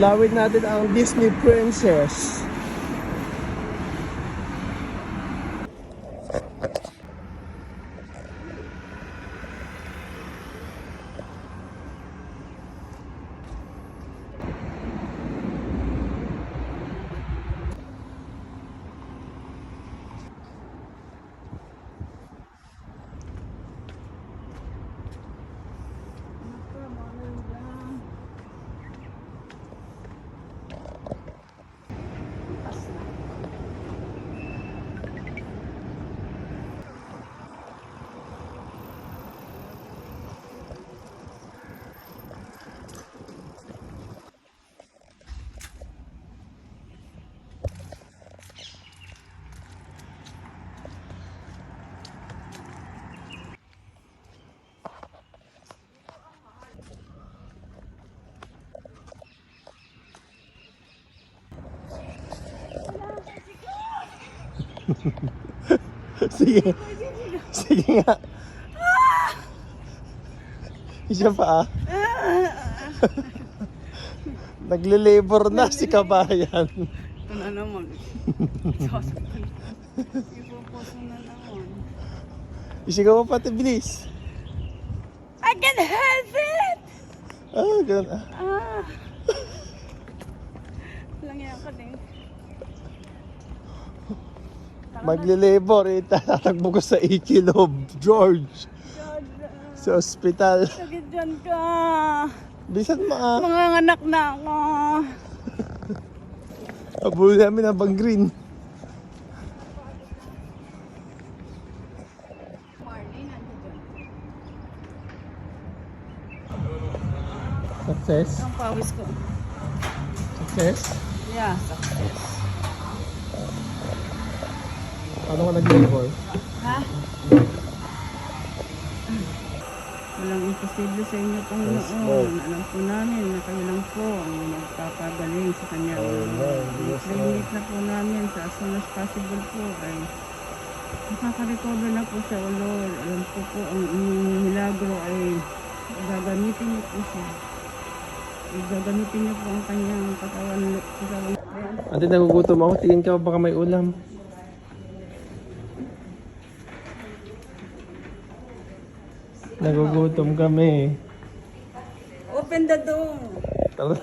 Dalawin natin ang Disney Princess. Sige. Sige nga. Isa pa ah. Nagle-labor na si kabayan. Ito na naman. Ipupuso na naman. Isigaw mo pati, bilis. I can help it! Ah, ganun ah. Langyan ka din. Magle-labor eh. Tatakbo ko sa Ikilob, George. Sa ospital. Sakit dyan ka. Bisan mo ah. Mga anak na ako. Abul namin habang green. Success? Ang pawis ko. Success? Yeah, success. Paano ka nag-labor? Ha? Walang imposible sa inyo, Panginoon. Alam po namin na kayo lang po ang magpapagaling sa kanyang clinic na po namin sa as soon as possible po ay makaka-recover na po siya, O Lord. Alam po po ang inyong milagro ay gagamitin niyo po siya. Gagamitin niyo po ang kanyang katawan. Ate, nagugutom ako. Tingin ka baka may ulam. Nagugutom kami. Open the door!